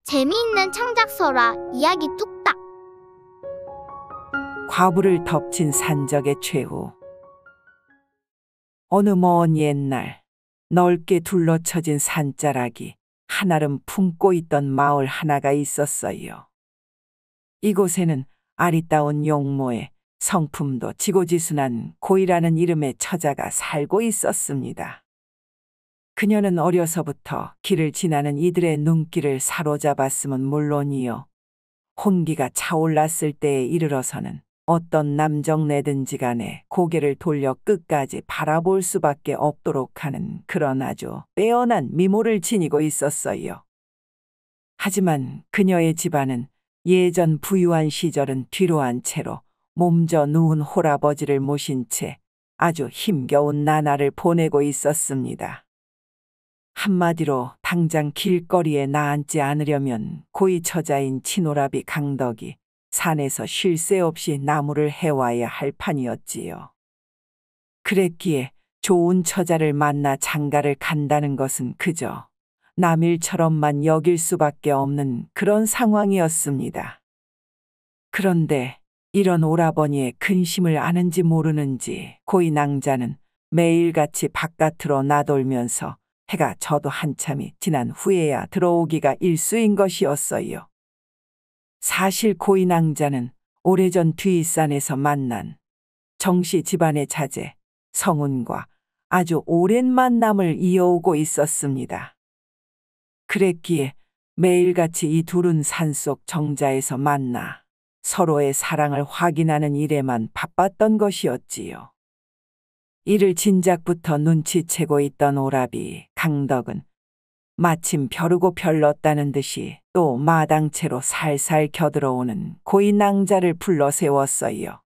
재미있는 창작서라 이야기 뚝딱. 과부를 덮친 산적의 최후. 어느 먼 옛날 넓게 둘러쳐진 산자락이 한아름 품고 있던 마을 하나가 있었어요. 이곳에는 아리따운 용모에 성품도 지고지순한 고이라는 이름의 처자가 살고 있었습니다. 그녀는 어려서부터 길을 지나는 이들의 눈길을 사로잡았음은 물론이요, 혼기가 차올랐을 때에 이르러서는 어떤 남정네든지 간에 고개를 돌려 끝까지 바라볼 수밖에 없도록 하는 그런 아주 빼어난 미모를 지니고 있었어요. 하지만 그녀의 집안은 예전 부유한 시절은 뒤로한 채로 몸져 누운 홀아버지를 모신 채 아주 힘겨운 나날을 보내고 있었습니다. 한마디로 당장 길거리에 나앉지 않으려면 고이 처자인 친오라비 강덕이 산에서 쉴 새 없이 나무를 해와야 할 판이었지요. 그랬기에 좋은 처자를 만나 장가를 간다는 것은 그저 남일처럼만 여길 수밖에 없는 그런 상황이었습니다. 그런데 이런 오라버니의 근심을 아는지 모르는지 고이 낭자는 매일같이 바깥으로 나돌면서 해가 저도 한참이 지난 후에야 들어오기가 일쑤인 것이었어요. 사실 고이 낭자는 오래전 뒷산에서 만난 정씨 집안의 자제 성운과 아주 오랜 만남을 이어오고 있었습니다. 그랬기에 매일같이 이 둘은 산속 정자에서 만나 서로의 사랑을 확인하는 일에만 바빴던 것이었지요. 이를 진작부터 눈치채고 있던 오라비 강덕은 마침 벼르고 별렀다는 듯이 또 마당채로 살살 겨들어오는 고이 낭자를 불러 세웠어요.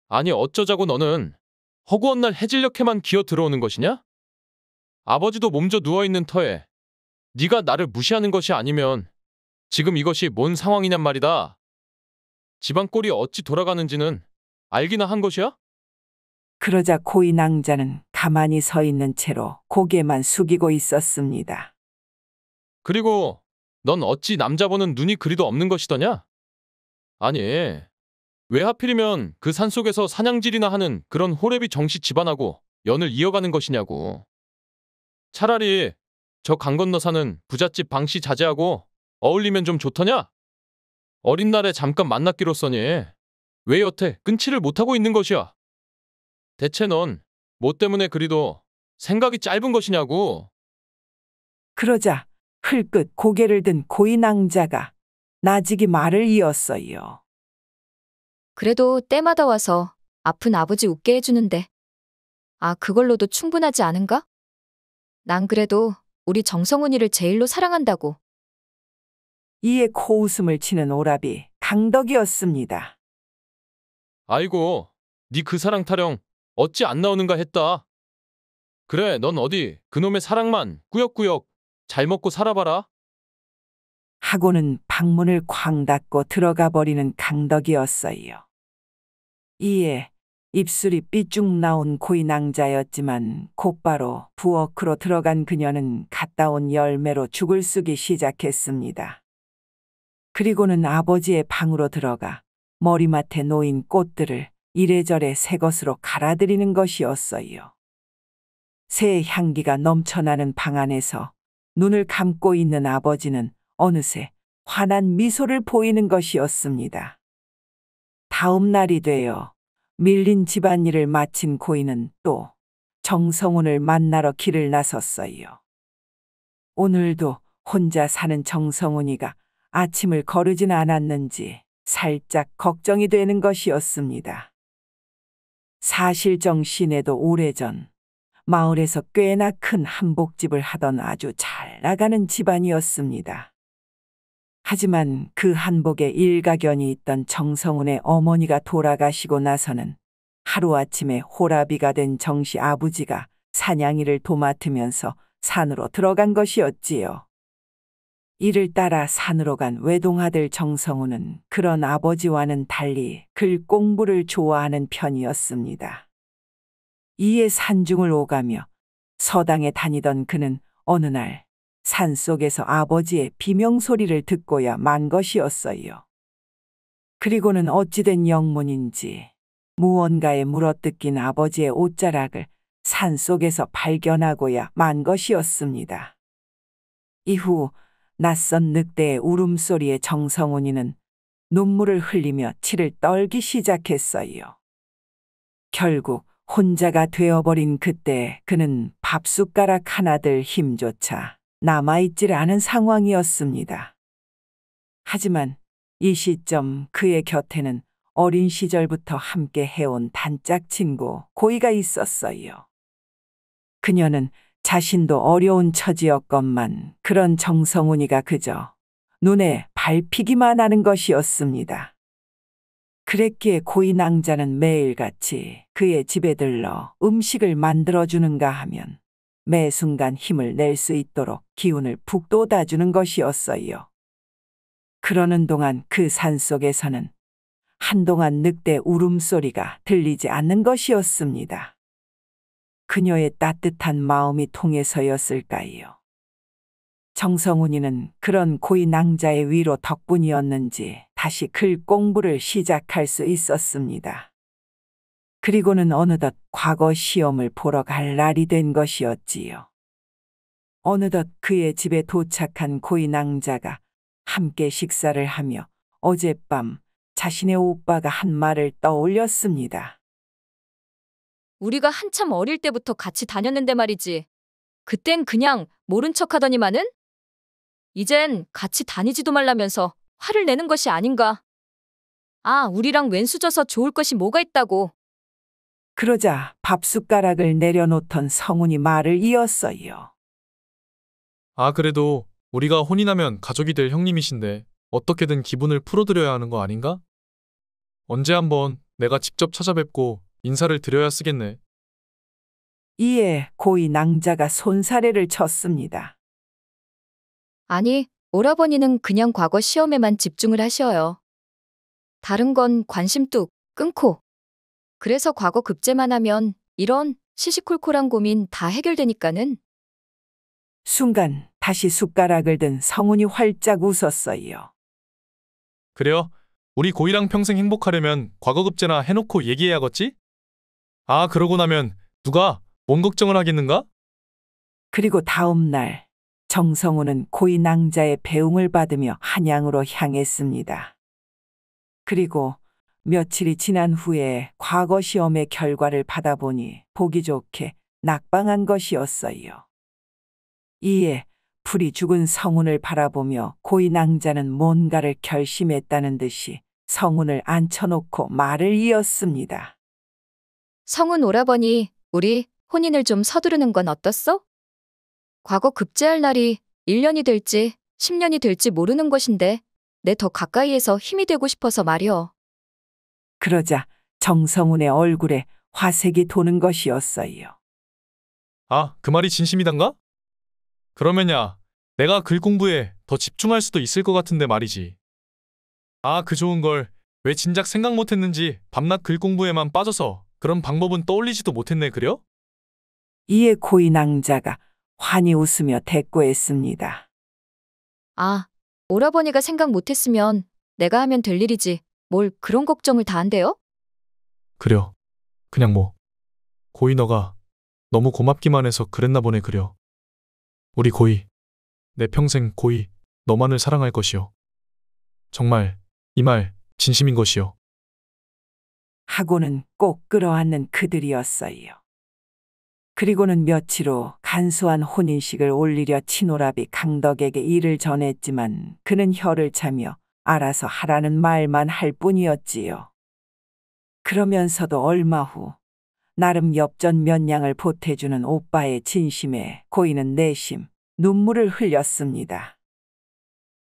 아니 어쩌자고 너는 허구한 날 해질녘에만 기어 들어오는 것이냐? 아버지도 몸져 누워있는 터에 네가 나를 무시하는 것이 아니면 지금 이것이 뭔 상황이냔 말이다. 집안 꼴이 어찌 돌아가는지는 알기나 한 것이야? 그러자 고이 낭자는 가만히 서 있는 채로 고개만 숙이고 있었습니다. 그리고 넌 어찌 남자 보는 눈이 그리도 없는 것이더냐? 아니, 왜 하필이면 그 산속에서 사냥질이나 하는 그런 호래비 정씨 집안하고 연을 이어가는 것이냐고. 차라리 저 강 건너 사는 부잣집 방씨 자제하고 어울리면 좀 좋더냐? 어린 날에 잠깐 만났기로써니 왜 여태 끊지를 못하고 있는 것이야? 대체 넌 뭐 때문에 그리도 생각이 짧은 것이냐고. 그러자 흘끗 고개를 든 고이 낭자가 나직이 말을 이었어요. 그래도 때마다 와서 아픈 아버지 웃게 해주는데. 그걸로도 충분하지 않은가? 난 그래도 우리 정성훈이를 제일로 사랑한다고. 이에 코웃음을 치는 오라비 강덕이었습니다. 아이고, 네 그 사랑 타령 어찌 안 나오는가 했다. 그래, 넌 어디 그놈의 사랑만 꾸역꾸역 잘 먹고 살아봐라. 하고는 방문을 쾅 닫고 들어가 버리는 강덕이었어요. 이에 입술이 삐쭉 나온 고이 낭자였지만 곧바로 부엌으로 들어간 그녀는 갔다 온 열매로 죽을 쓰기 시작했습니다. 그리고는 아버지의 방으로 들어가 머리맡에 놓인 꽃들을 이래저래 새 것으로 갈아들이는 것이었어요. 새 향기가 넘쳐나는 방 안에서 눈을 감고 있는 아버지는 어느새 환한 미소를 보이는 것이었습니다. 다음 날이 되어 밀린 집안일을 마친 고이는 또 정성훈을 만나러 길을 나섰어요. 오늘도 혼자 사는 정성훈이가 아침을 거르진 않았는지 살짝 걱정이 되는 것이었습니다. 사실 정씨네도 오래전 마을에서 꽤나 큰 한복집을 하던 아주 잘 나가는 집안이었습니다. 하지만 그 한복에 일가견이 있던 정성훈의 어머니가 돌아가시고 나서는 하루아침에 호라비가 된 정씨 아버지가 사냥일을 도맡으면서 산으로 들어간 것이었지요. 이를 따라 산으로 간 외동아들 정성훈은 그런 아버지와는 달리 글 공부를 좋아하는 편이었습니다. 이에 산중을 오가며 서당에 다니던 그는 어느 날 산속에서 아버지의 비명소리를 듣고야 만 것이었어요. 그리고는 어찌된 영문인지 무언가에 물어뜯긴 아버지의 옷자락을 산속에서 발견하고야 만 것이었습니다. 이후 낯선 늑대의 울음소리에 정성훈이는 눈물을 흘리며 치를 떨기 시작했어요. 결국 혼자가 되어버린 그때 그는 밥숟가락 하나들 힘조차 남아있질 않은 상황이었습니다. 하지만 이 시점 그의 곁에는 어린 시절부터 함께 해온 단짝 친구 고이가 있었어요. 그녀는 자신도 어려운 처지였건만 그런 정성훈이가 그저 눈에 밟히기만 하는 것이었습니다. 그랬기에 고이 낭자는 매일같이 그의 집에 들러 음식을 만들어주는가 하면 매 순간 힘을 낼 수 있도록 기운을 북돋아주는 것이었어요. 그러는 동안 그 산속에서는 한동안 늑대 울음소리가 들리지 않는 것이었습니다. 그녀의 따뜻한 마음이 통해서였을까요? 정성훈이는 그런 고이 낭자의 위로 덕분이었는지 다시 글 공부를 시작할 수 있었습니다. 그리고는 어느덧 과거 시험을 보러 갈 날이 된 것이었지요. 어느덧 그의 집에 도착한 고이 낭자가 함께 식사를 하며 어젯밤 자신의 오빠가 한 말을 떠올렸습니다. 우리가 한참 어릴 때부터 같이 다녔는데 말이지. 그땐 그냥 모른 척 하더니만은? 이젠 같이 다니지도 말라면서 화를 내는 것이 아닌가. 아, 우리랑 왼수져서 좋을 것이 뭐가 있다고. 그러자 밥숟가락을 내려놓던 성훈이 말을 이었어요. 아, 그래도 우리가 혼이 나면 가족이 될 형님이신데 어떻게든 기분을 풀어드려야 하는 거 아닌가? 언제 한번 내가 직접 찾아뵙고 인사를 드려야 쓰겠네. 이에 고이 낭자가 손사래를 쳤습니다. 아니, 오라버니는 그냥 과거 시험에만 집중을 하셔요. 다른 건 관심 뚝 끊고. 그래서 과거 급제만 하면 이런 시시콜콜한 고민 다 해결되니까는. 순간 다시 숟가락을 든 성훈이 활짝 웃었어요. 그래요? 우리 고이랑 평생 행복하려면 과거 급제나 해놓고 얘기해야겠지? 아, 그러고 나면 누가 뭔 걱정을 하겠는가? 그리고 다음 날 정성훈은 고이 낭자의 배웅을 받으며 한양으로 향했습니다. 그리고 며칠이 지난 후에 과거 시험의 결과를 받아보니 보기 좋게 낙방한 것이었어요. 이에 풀이 죽은 성훈을 바라보며 고이 낭자는 뭔가를 결심했다는 듯이 성훈을 앉혀놓고 말을 이었습니다. 성훈 오라버니, 우리 혼인을 좀 서두르는 건 어떻소? 과거 급제할 날이 1년이 될지 10년이 될지 모르는 것인데 내 더 가까이에서 힘이 되고 싶어서 말이여. 그러자 정성훈의 얼굴에 화색이 도는 것이었어요. 아, 그 말이 진심이단가? 그러면야 내가 글 공부에 더 집중할 수도 있을 것 같은데 말이지. 아, 그 좋은 걸 왜 진작 생각 못했는지 밤낮 글 공부에만 빠져서 그런 방법은 떠올리지도 못했네, 그려? 이에 고이 낭자가 환히 웃으며 대꾸했습니다. 아, 오라버니가 생각 못했으면 내가 하면 될 일이지. 뭘 그런 걱정을 다 한대요? 그려. 그냥 뭐 고이 너가 너무 고맙기만 해서 그랬나 보네, 그려. 우리 고이, 내 평생 고이 너만을 사랑할 것이요. 정말 이 말 진심인 것이요. 하고는 꼭 끌어안는 그들이었어요. 그리고는 며칠 후 간소한 혼인식을 올리려 친오라비 강덕에게 일을 전했지만 그는 혀를 차며 알아서 하라는 말만 할 뿐이었지요. 그러면서도 얼마 후 나름 엽전 몇 냥을 보태주는 오빠의 진심에 고이는 내심 눈물을 흘렸습니다.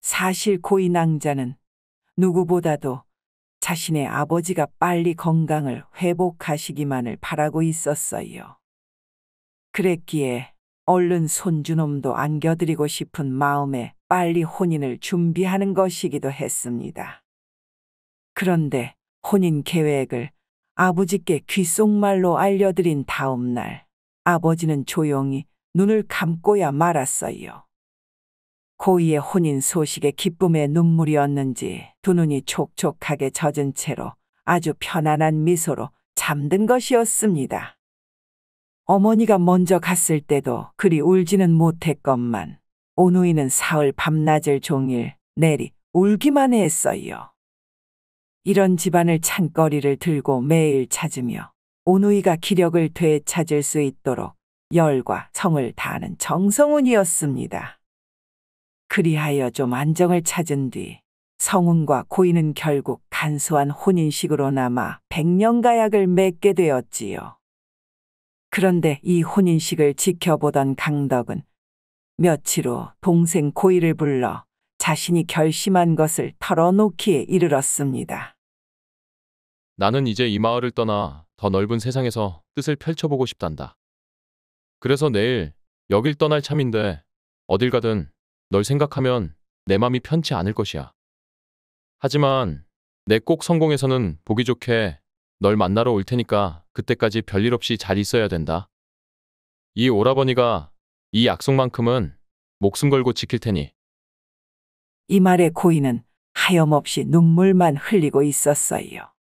사실 고이 낭자는 누구보다도 자신의 아버지가 빨리 건강을 회복하시기만을 바라고 있었어요. 그랬기에 얼른 손주놈도 안겨드리고 싶은 마음에 빨리 혼인을 준비하는 것이기도 했습니다. 그런데 혼인 계획을 아버지께 귓속말로 알려드린 다음 날 아버지는 조용히 눈을 감고야 말았어요. 고이의 혼인 소식에 기쁨의 눈물이었는지 두 눈이 촉촉하게 젖은 채로 아주 편안한 미소로 잠든 것이었습니다. 어머니가 먼저 갔을 때도 그리 울지는 못했건만 오누이는 사흘 밤낮을 종일 내리 울기만 했어요. 이런 집안을 찬거리를 들고 매일 찾으며 오누이가 기력을 되찾을 수 있도록 열과 성을 다하는 정성훈이었습니다. 그리하여 좀 안정을 찾은 뒤 성훈과 고인은 결국 간소한 혼인식으로 남아 백년가약을 맺게 되었지요. 그런데 이 혼인식을 지켜보던 강덕은 며칠 후 동생 고이를 불러 자신이 결심한 것을 털어놓기에 이르렀습니다. 나는 이제 이 마을을 떠나 더 넓은 세상에서 뜻을 펼쳐보고 싶단다. 그래서 내일 여길 떠날 참인데 어딜 가든 널 생각하면 내 맘이 편치 않을 것이야. 하지만 내 꼭 성공해서는 보기 좋게 널 만나러 올 테니까 그때까지 별일 없이 잘 있어야 된다. 이 오라버니가 이 약속만큼은 목숨 걸고 지킬 테니. 이 말에 고인은 하염없이 눈물만 흘리고 있었어요.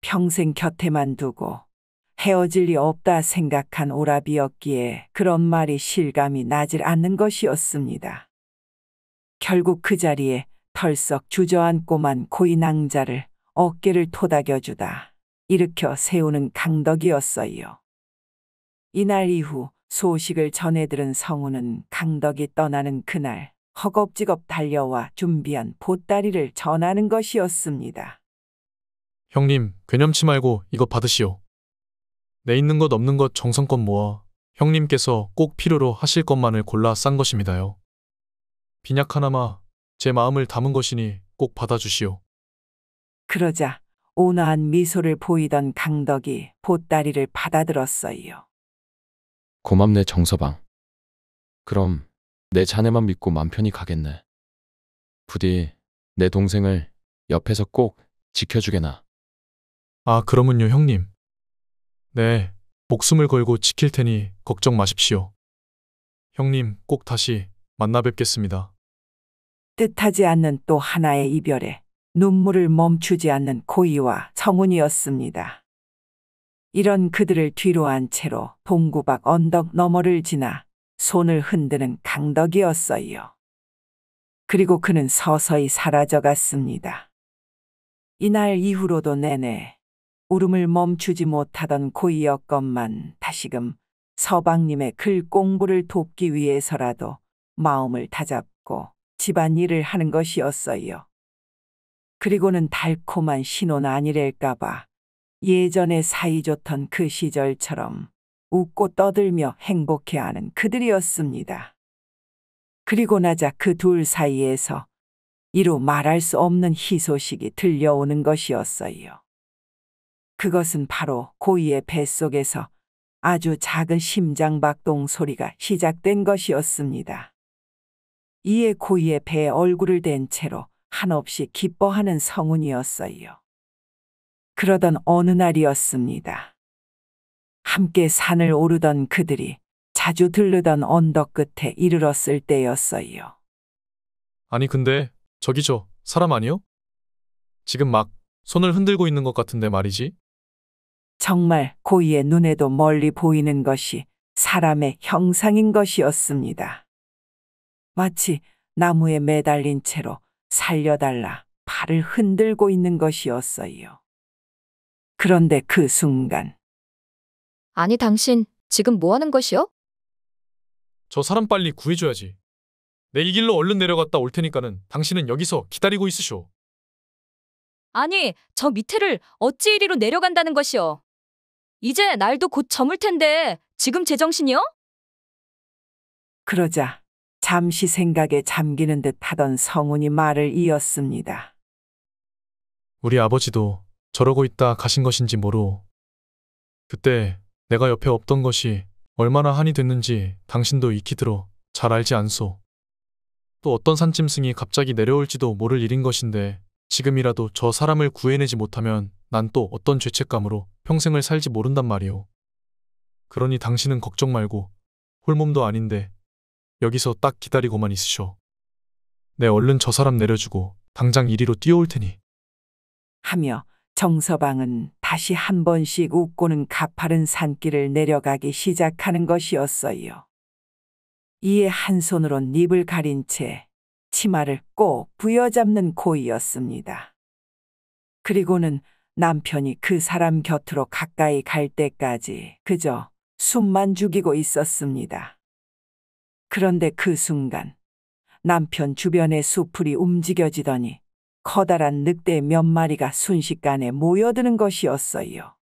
평생 곁에만 두고 헤어질 리 없다 생각한 오라비였기에 그런 말이 실감이 나질 않는 것이었습니다. 결국 그 자리에 털썩 주저앉고만 고이 낭자를 어깨를 토닥여주다 일으켜 세우는 강덕이었어요. 이날 이후 소식을 전해들은 성우는 강덕이 떠나는 그날 허겁지겁 달려와 준비한 보따리를 전하는 것이었습니다. 형님, 괴념치 말고 이거 받으시오. 내 있는 것 없는 것 정성껏 모아 형님께서 꼭 필요로 하실 것만을 골라 싼 것입니다요. 빈약 하나마 제 마음을 담은 것이니 꼭 받아주시오. 그러자 온화한 미소를 보이던 강덕이 보따리를 받아들었어요. 고맙네 정서방. 그럼 내 자네만 믿고 맘 편히 가겠네. 부디 내 동생을 옆에서 꼭 지켜주게나. 아, 그러면요 형님. 네, 목숨을 걸고 지킬 테니 걱정 마십시오. 형님 꼭 다시 만나 뵙겠습니다. 뜻하지 않는 또 하나의 이별에 눈물을 멈추지 않는 고이와 성훈이었습니다. 이런 그들을 뒤로 한 채로 동구박 언덕 너머를 지나 손을 흔드는 강덕이었어요. 그리고 그는 서서히 사라져갔습니다. 이날 이후로도 내내 울음을 멈추지 못하던 고이였건만 다시금 서방님의 글 공부를 돕기 위해서라도 마음을 다잡고 집안일을 하는 것이었어요. 그리고는 달콤한 신혼 아니랄까봐 예전에 사이좋던 그 시절처럼 웃고 떠들며 행복해하는 그들이었습니다. 그리고 나자 그 둘 사이에서 이루 말할 수 없는 희소식이 들려오는 것이었어요. 그것은 바로 고이의 뱃속에서 아주 작은 심장박동 소리가 시작된 것이었습니다. 이에 고이의 배에 얼굴을 댄 채로 한없이 기뻐하는 성훈이었어요. 그러던 어느 날이었습니다. 함께 산을 오르던 그들이 자주 들르던 언덕 끝에 이르렀을 때였어요. 아니 근데 저기 저 사람 아니요? 지금 막 손을 흔들고 있는 것 같은데 말이지. 정말 고이의 눈에도 멀리 보이는 것이 사람의 형상인 것이었습니다. 마치 나무에 매달린 채로 살려달라 팔을 흔들고 있는 것이었어요. 그런데 그 순간 아니 당신 지금 뭐 하는 것이요? 저 사람 빨리 구해줘야지. 내 이 길로 얼른 내려갔다 올 테니까는 당신은 여기서 기다리고 있으쇼. 아니 저 밑에를 어찌 이리로 내려간다는 것이요? 이제 날도 곧 저물 텐데 지금 제정신이요? 그러자 잠시 생각에 잠기는 듯 하던 성훈이 말을 이었습니다. 우리 아버지도 저러고 있다 가신 것인지 모르오. 그때 내가 옆에 없던 것이 얼마나 한이 됐는지 당신도 익히 들어 잘 알지 않소. 또 어떤 산짐승이 갑자기 내려올지도 모를 일인 것인데 지금이라도 저 사람을 구해내지 못하면 난 또 어떤 죄책감으로 평생을 살지 모른단 말이오. 그러니 당신은 걱정 말고 홀몸도 아닌데 여기서 딱 기다리고만 있으쇼. 내 얼른 저 사람 내려주고 당장 이리로 뛰어올 테니. 하며 정서방은 다시 한 번씩 웃고는 가파른 산길을 내려가기 시작하는 것이었어요. 이에 한 손으론 입을 가린 채 치마를 꼭 부여잡는 고이였습니다. 그리고는 남편이 그 사람 곁으로 가까이 갈 때까지 그저 숨만 죽이고 있었습니다. 그런데 그 순간 남편 주변의 수풀이 움직여지더니 커다란 늑대 몇 마리가 순식간에 모여드는 것이었어요.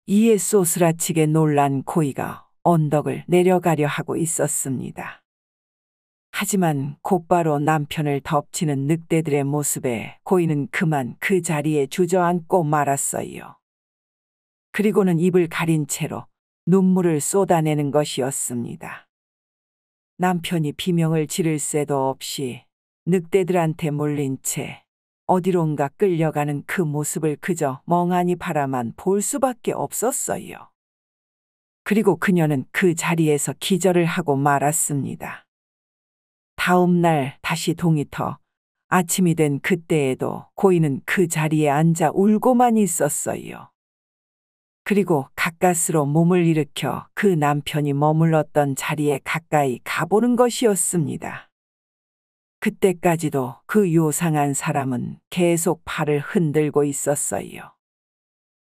이에 쏘스라치게 놀란 고이가 언덕을 내려가려 하고 있었습니다. 하지만 곧바로 남편을 덮치는 늑대들의 모습에 고이는 그만 그 자리에 주저앉고 말았어요. 그리고는 입을 가린 채로 눈물을 쏟아내는 것이었습니다. 남편이 비명을 지를 새도 없이 늑대들한테 몰린 채 어디론가 끌려가는 그 모습을 그저 멍하니 바라만 볼 수밖에 없었어요. 그리고 그녀는 그 자리에서 기절을 하고 말았습니다. 다음 날 다시 동이 터 아침이 된 그때에도 고이는 그 자리에 앉아 울고만 있었어요. 그리고 가까스로 몸을 일으켜 그 남편이 머물렀던 자리에 가까이 가보는 것이었습니다. 그때까지도 그 요상한 사람은 계속 팔을 흔들고 있었어요.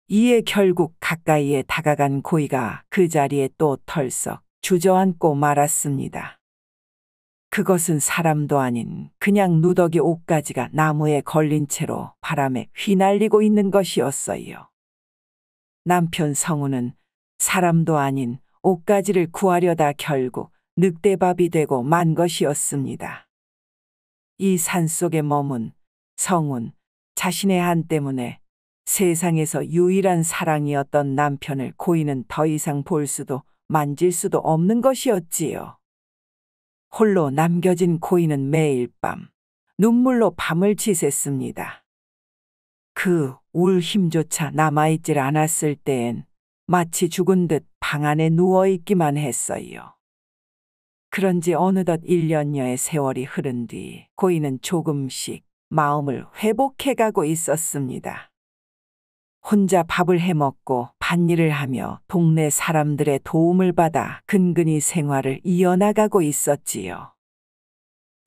이에 결국 가까이에 다가간 고이가 그 자리에 또 털썩 주저앉고 말았습니다. 그것은 사람도 아닌 그냥 누더기 옷가지가 나무에 걸린 채로 바람에 휘날리고 있는 것이었어요. 남편 성우는 사람도 아닌 옷가지를 구하려다 결국 늑대밥이 되고 만 것이었습니다. 이 산속에 머문 성운, 자신의 한 때문에 세상에서 유일한 사랑이었던 남편을 고이는 더 이상 볼 수도 만질 수도 없는 것이었지요. 홀로 남겨진 고이는 매일 밤 눈물로 밤을 지샜습니다. 그 울 힘조차 남아있질 않았을 때엔 마치 죽은 듯 방 안에 누워있기만 했어요. 그런지 어느덧 1년여의 세월이 흐른 뒤 고이는 조금씩 마음을 회복해가고 있었습니다. 혼자 밥을 해먹고 밭일을 하며 동네 사람들의 도움을 받아 근근히 생활을 이어나가고 있었지요.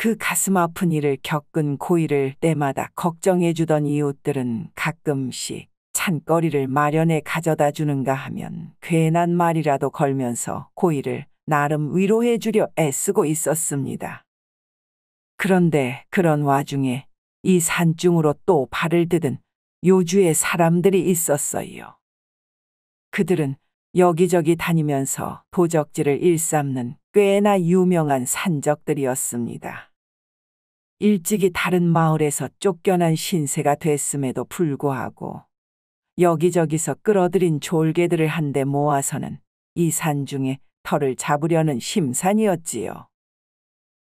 그 가슴 아픈 일을 겪은 고이를 때마다 걱정해주던 이웃들은 가끔씩 찬거리를 마련해 가져다 주는가 하면 괜한 말이라도 걸면서 고이를 나름 위로해 주려 애쓰고 있었습니다. 그런데 그런 와중에 이 산중으로 또 발을 디딘 요주의 사람들이 있었어요. 그들은 여기저기 다니면서 도적질을 일삼는 꽤나 유명한 산적들이었습니다. 일찍이 다른 마을에서 쫓겨난 신세가 됐음에도 불구하고 여기저기서 끌어들인 졸개들을 한데 모아서는 이 산중에 터를 잡으려는 심산이었지요.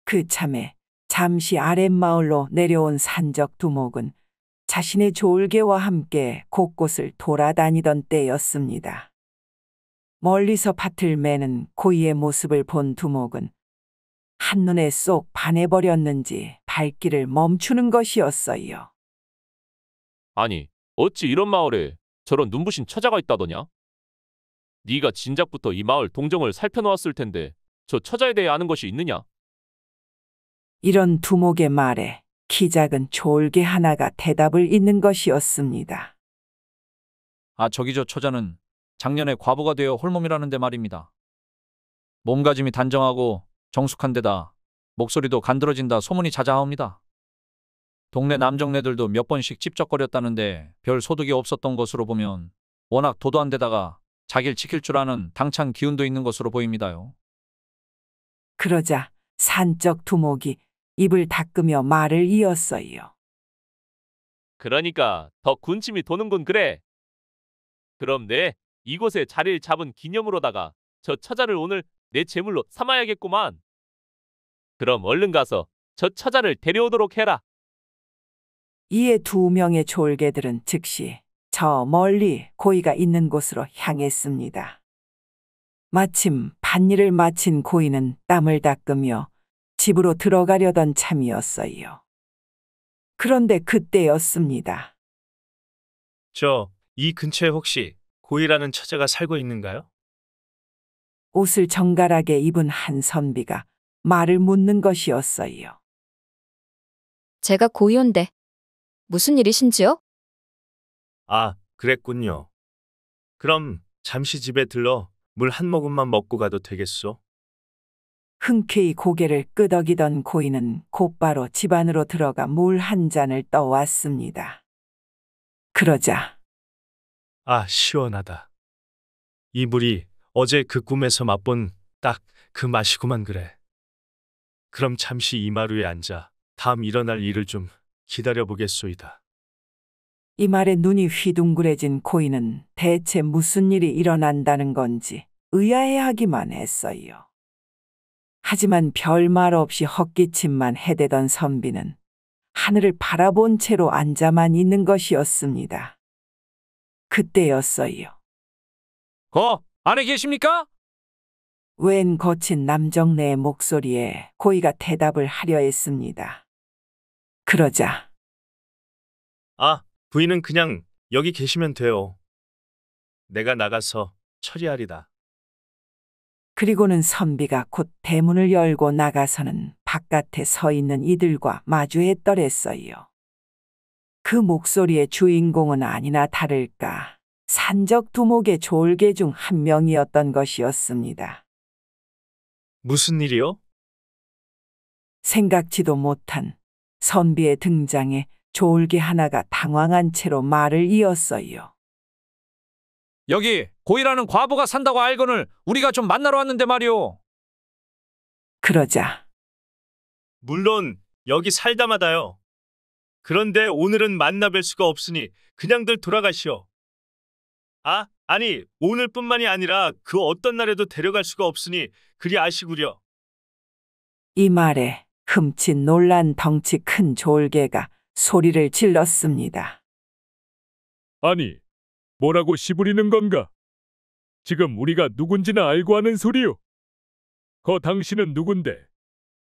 그참에 잠시 아랫마을로 내려온 산적 두목은 자신의 졸개와 함께 곳곳을 돌아다니던 때였습니다. 멀리서 밭을 매는 고이의 모습을 본 두목은 한눈에 쏙 반해버렸는지 발길을 멈추는 것이었어요. 아니, 어찌 이런 마을에 저런 눈부신 처자가 있다더냐? 네가 진작부터 이 마을 동정을 살펴놓았을 텐데 저 처자에 대해 아는 것이 있느냐? 이런 두목의 말에 키 작은 졸개 하나가 대답을 잇는 것이었습니다. 아, 저기 저 처자는 작년에 과부가 되어 홀몸이라는데 말입니다. 몸가짐이 단정하고 정숙한 데다 목소리도 간드러진다 소문이 자자하옵니다. 동네 남정네들도 몇 번씩 찝쩍거렸다는데 별 소득이 없었던 것으로 보면 워낙 도도한 데다가 자기를 지킬 줄 아는 당찬 기운도 있는 것으로 보입니다요. 그러자 산적 두목이 입을 닦으며 말을 이었어요. 그러니까 더 군침이 도는군 그래. 그럼 내 이곳에 자리를 잡은 기념으로다가 저 처자를 오늘 내 제물로 삼아야겠구만. 그럼 얼른 가서 저 처자를 데려오도록 해라. 이에 2명의 졸개들은 즉시 저 멀리 고이가 있는 곳으로 향했습니다. 마침 밭일을 마친 고이는 땀을 닦으며 집으로 들어가려던 참이었어요. 그런데 그때였습니다. 이 근처에 혹시 고이라는 처자가 살고 있는가요? 옷을 정갈하게 입은 한 선비가 말을 묻는 것이었어요. 제가 고이온데 무슨 일이신지요? 아, 그랬군요. 그럼 잠시 집에 들러 물 한 모금만 먹고 가도 되겠소? 흔쾌히 고개를 끄덕이던 고인은 곧바로 집 안으로 들어가 물 한 잔을 떠왔습니다. 그러자 아, 시원하다. 이 물이 어제 그 꿈에서 맛본 딱 그 맛이구만 그래. 그럼 잠시 이마루에 앉아 다음 일어날 일을 좀 기다려보겠소이다. 이 말에 눈이 휘둥그레진 고인은 대체 무슨 일이 일어난다는 건지 의아해하기만 했어요. 하지만 별말 없이 헛기침만 해대던 선비는 하늘을 바라본 채로 앉아만 있는 것이었습니다. 그때였어요. 안에 계십니까? 웬 거친 남정네의 목소리에 고이가 대답을 하려 했습니다. 그러자 아, 부인은 그냥 여기 계시면 돼요. 내가 나가서 처리하리다. 그리고는 선비가 곧 대문을 열고 나가서는 바깥에 서 있는 이들과 마주했더랬어요. 그 목소리의 주인공은 아니나 다를까 산적 두목의 졸개 중 한 명이었던 것이었습니다. 무슨 일이요? 생각지도 못한 선비의 등장에 졸개 하나가 당황한 채로 말을 이었어요. 여기 고이라는 과부가 산다고 알거늘 우리가 좀 만나러 왔는데 말이오. 그러자 물론 여기 살다마다요. 그런데 오늘은 만나뵐 수가 없으니 그냥들 돌아가시오. 아니 오늘뿐만이 아니라 그 어떤 날에도 데려갈 수가 없으니 그리 아시구려. 이 말에 흠칫 놀란 덩치 큰 졸개가 소리를 질렀습니다. 아니, 뭐라고 시부리는 건가? 지금 우리가 누군지는 알고 하는 소리요. 당신은 누군데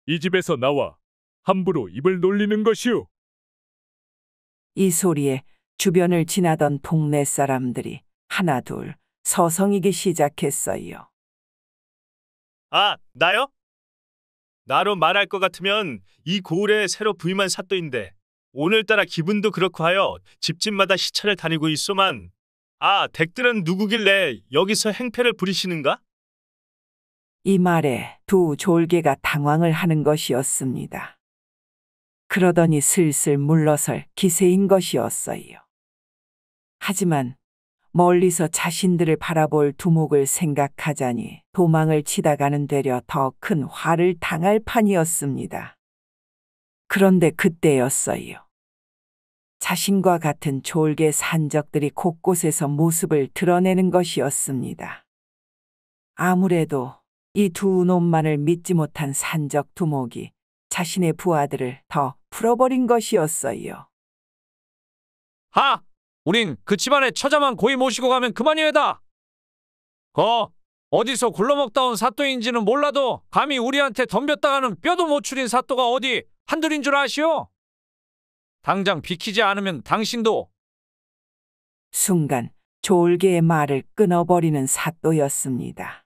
이 집에서 나와 함부로 입을 놀리는 것이오. 이 소리에 주변을 지나던 동네 사람들이 하나둘 서성이기 시작했어요. 아, 나요? 나로 말할 것 같으면 이 고을에 새로 부임한 사또인데 오늘따라 기분도 그렇고 하여 집집마다 시차를 다니고 있소만. 아, 댁들은 누구길래 여기서 행패를 부리시는가? 이 말에 두 졸개가 당황을 하는 것이었습니다. 그러더니 슬슬 물러설 기세인 것이었어요. 하지만 멀리서 자신들을 바라볼 두목을 생각하자니 도망을 치다가는 되려 더 큰 화를 당할 판이었습니다. 그런데 그때였어요. 자신과 같은 졸개 산적들이 곳곳에서 모습을 드러내는 것이었습니다. 아무래도 이 두 놈만을 믿지 못한 산적 두목이 자신의 부하들을 더 풀어버린 것이었어요. 우린 그 집안의 처자만 고이 모시고 가면 그만이외다. 어디서 굴러먹다 온 사또인지는 몰라도 감히 우리한테 덤볐다가는 뼈도 못 추린 사또가 어디 한둘인 줄 아시오? 당장 비키지 않으면 당신도. 순간 졸개의 말을 끊어버리는 사또였습니다.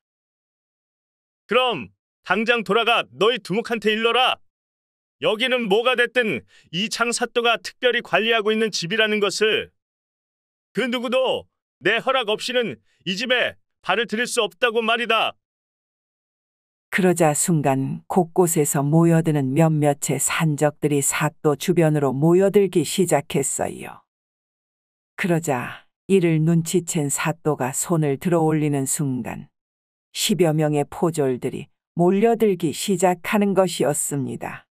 그럼 당장 돌아가 너희 두목한테 일러라. 여기는 뭐가 됐든 이 장사또가 특별히 관리하고 있는 집이라는 것을. 그 누구도 내 허락 없이는 이 집에 발을 들일 수 없다고 말이다. 그러자 순간 곳곳에서 모여드는 몇몇의 산적들이 사또 주변으로 모여들기 시작했어요. 그러자 이를 눈치챈 사또가 손을 들어 올리는 순간 10여 명의 포졸들이 몰려들기 시작하는 것이었습니다.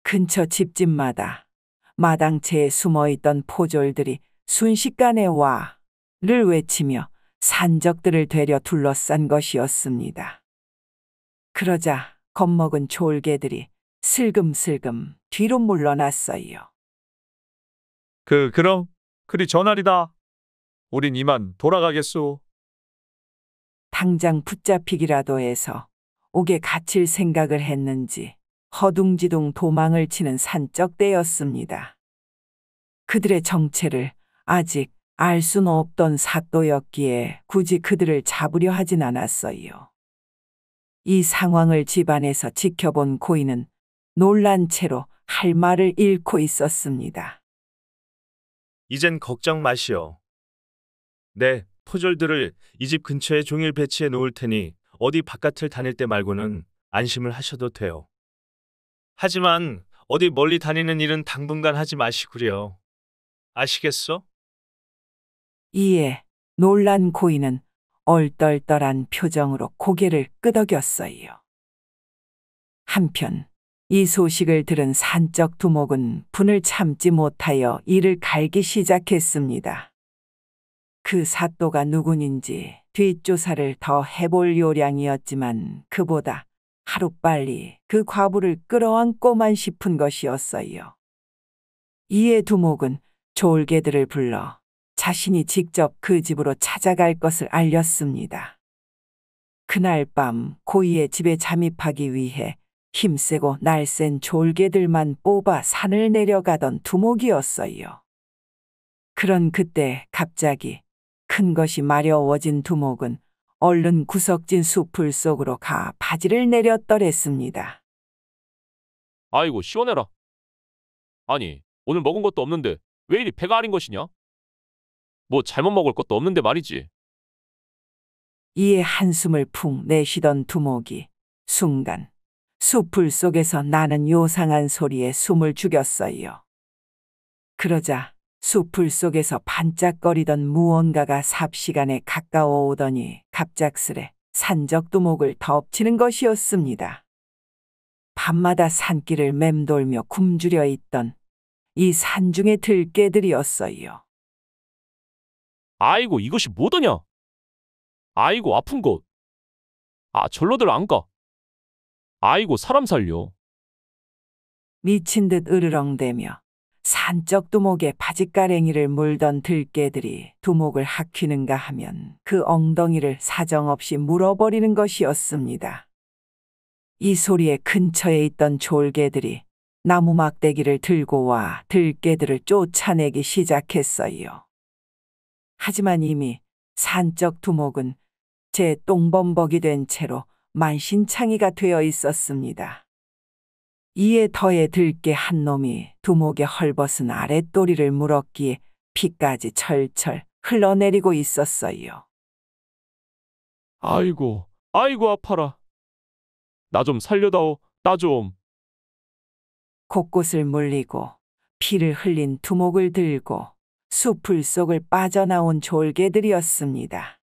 근처 집집마다 마당채에 숨어있던 포졸들이 순식간에 와를 외치며 산적들을 되려 둘러싼 것이었습니다. 그러자 겁먹은 졸개들이 슬금슬금 뒤로 물러났어요. 그럼 그리 전하리다. 우린 이만 돌아가겠소. 당장 붙잡히기라도 해서 옥에 갇힐 생각을 했는지 허둥지둥 도망을 치는 산적대였습니다. 그들의 정체를 아직 알 수는 없던 사또였기에 굳이 그들을 잡으려 하진 않았어요. 이 상황을 집안에서 지켜본 고인은 놀란 채로 할 말을 잃고 있었습니다. 이젠 걱정 마시오. 네, 포졸들을 이 집 근처에 종일 배치해 놓을 테니 어디 바깥을 다닐 때 말고는 안심을 하셔도 돼요. 하지만 어디 멀리 다니는 일은 당분간 하지 마시구려. 아시겠소? 이에 놀란 고인은 얼떨떨한 표정으로 고개를 끄덕였어요. 한편 이 소식을 들은 산적 두목은 분을 참지 못하여 이를 갈기 시작했습니다. 그 사또가 누구인지 뒷조사를 더 해볼 요량이었지만 그보다 하루빨리 그 과부를 끌어안고만 싶은 것이었어요. 이에 두목은 졸개들을 불러 자신이 직접 그 집으로 찾아갈 것을 알렸습니다. 그날 밤 고이의 집에 잠입하기 위해 힘세고 날쌘 졸개들만 뽑아 산을 내려가던 두목이었어요. 그런 그때 갑자기 큰 것이 마려워진 두목은 얼른 구석진 숲을 속으로 가 바지를 내렸더랬습니다. 아이고 시원해라. 아니 오늘 먹은 것도 없는데 왜 이리 배가 아린 것이냐? 뭐 잘못 먹을 것도 없는데 말이지. 이에 한숨을 푹 내쉬던 두목이 순간 숲을 속에서 나는 요상한 소리에 숨을 죽였어요. 그러자 숲을 속에서 반짝거리던 무언가가 삽시간에 가까워 오더니 갑작스레 산적두목을 덮치는 것이었습니다. 밤마다 산길을 맴돌며 굶주려 있던 이 산중의 들개들이었어요. 아이고 이것이 뭐더냐? 아이고 아픈 것. 아 절로들 안 가. 아이고 사람 살려. 미친 듯 으르렁대며 산적 두목의 바짓가랭이를 물던 들개들이 두목을 학휘는가 하면 그 엉덩이를 사정없이 물어버리는 것이었습니다. 이 소리에 근처에 있던 졸개들이 나무 막대기를 들고 와 들개들을 쫓아내기 시작했어요. 하지만 이미 산적 두목은 제 똥범벅이 된 채로 만신창이가 되어 있었습니다. 이에 더해 들개 한 놈이 두목의 헐벗은 아랫도리를 물었기에 피까지 철철 흘러내리고 있었어요. 아이고 아이고 아파라. 나 좀 살려다오. 나 좀. 곳곳을 물리고 피를 흘린 두목을 들고 숲을 속을 빠져나온 졸개들이었습니다.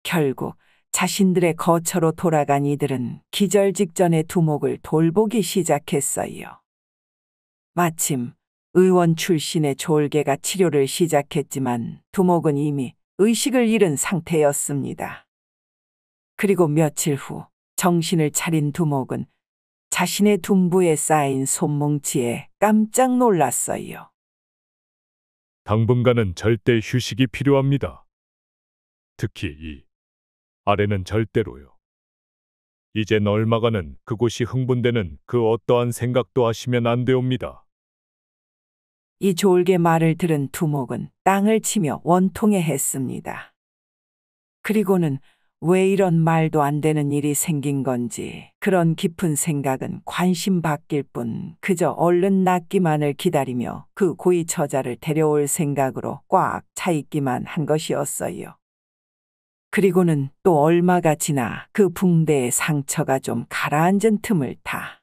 결국 자신들의 거처로 돌아간 이들은 기절 직전에 두목을 돌보기 시작했어요. 마침 의원 출신의 졸개가 치료를 시작했지만 두목은 이미 의식을 잃은 상태였습니다. 그리고 며칠 후 정신을 차린 두목은 자신의 둔부에 쌓인 손뭉치에 깜짝 놀랐어요. 당분간은 절대 휴식이 필요합니다. 특히 이 아래는 절대로요. 이젠 얼마간은 그곳이 흥분되는 그 어떠한 생각도 하시면 안 되옵니다. 이 졸개 말을 들은 두목은 땅을 치며 원통해했습니다. 그리고는 왜 이런 말도 안 되는 일이 생긴 건지 그런 깊은 생각은 관심 바뀔 뿐 그저 얼른 낫기만을 기다리며 그 고이 처자를 데려올 생각으로 꽉 차 있기만 한 것이었어요. 그리고는 또 얼마가 지나 그 붕대의 상처가 좀 가라앉은 틈을 타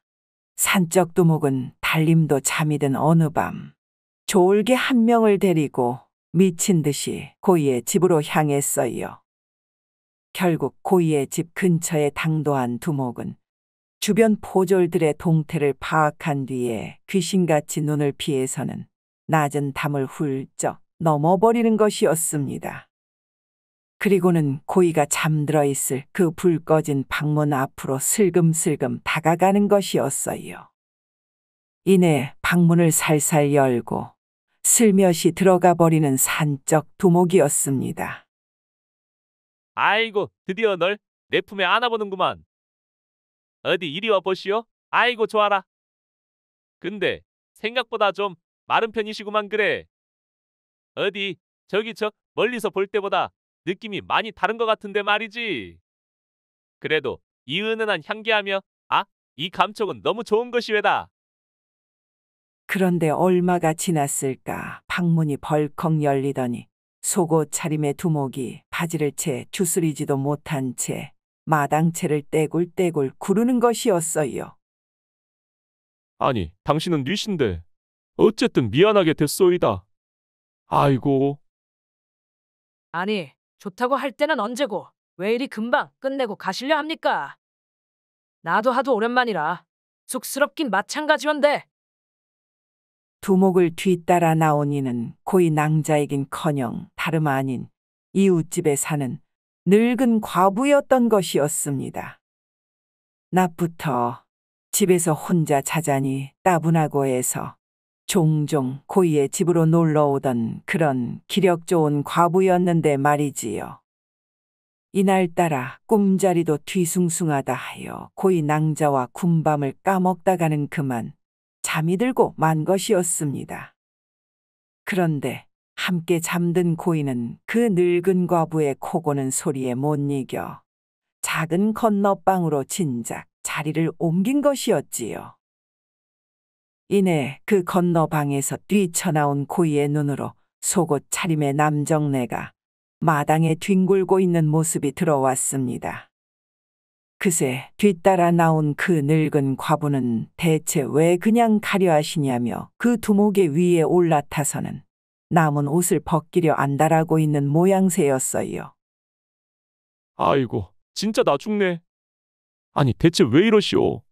산적 두목은 달림도 잠이 든 어느 밤 졸개 한 명을 데리고 미친 듯이 고이의 집으로 향했어요. 결국 고이의 집 근처에 당도한 두목은 주변 포졸들의 동태를 파악한 뒤에 귀신같이 눈을 피해서는 낮은 담을 훌쩍 넘어버리는 것이었습니다. 그리고는 고이가 잠들어 있을 그 불 꺼진 방문 앞으로 슬금슬금 다가가는 것이었어요. 이내 방문을 살살 열고 슬며시 들어가 버리는 산적 두목이었습니다. 아이고 드디어 널 내 품에 안아보는구만. 어디 이리 와 보시오. 아이고 좋아라. 근데 생각보다 좀 마른 편이시구만 그래. 어디 저기 저 멀리서 볼 때보다 느낌이 많이 다른 것 같은데 말이지. 그래도 이 은은한 향기하며 이 감촉은 너무 좋은 것이 왜다. 그런데 얼마가 지났을까 방문이 벌컥 열리더니 속옷 차림의 두목이 바지를 채 주스리지도 못한 채 마당채를 떼굴떼굴 구르는 것이었어요. 아니 당신은 뉘신데 어쨌든 미안하게 됐소이다. 아이고. 아니, 좋다고 할 때는 언제고 왜 이리 금방 끝내고 가시려 합니까? 나도 하도 오랜만이라 쑥스럽긴 마찬가지원데. 두목을 뒤따라 나온 이는 고이 낭자이긴커녕 다름 아닌 이웃집에 사는 늙은 과부였던 것이었습니다. 낮부터 집에서 혼자 자자니 따분하고 해서 종종 고이의 집으로 놀러 오던 그런 기력 좋은 과부였는데 말이지요. 이날따라 꿈자리도 뒤숭숭하다 하여 고이 낭자와 군밤을 까먹다가는 그만 잠이 들고 만 것이었습니다. 그런데 함께 잠든 고이는 그 늙은 과부의 코고는 소리에 못 이겨 작은 건너방으로 진작 자리를 옮긴 것이었지요. 이내 그 건너방에서 뛰쳐나온 고이의 눈으로 속옷 차림의 남정네가 마당에 뒹굴고 있는 모습이 들어왔습니다. 그새 뒤따라 나온 그 늙은 과부는 대체 왜 그냥 가려 하시냐며 그 두목의 위에 올라타서는 남은 옷을 벗기려 안달하고 있는 모양새였어요. 아이고 진짜 나 죽네. 아니 대체 왜 이러시오.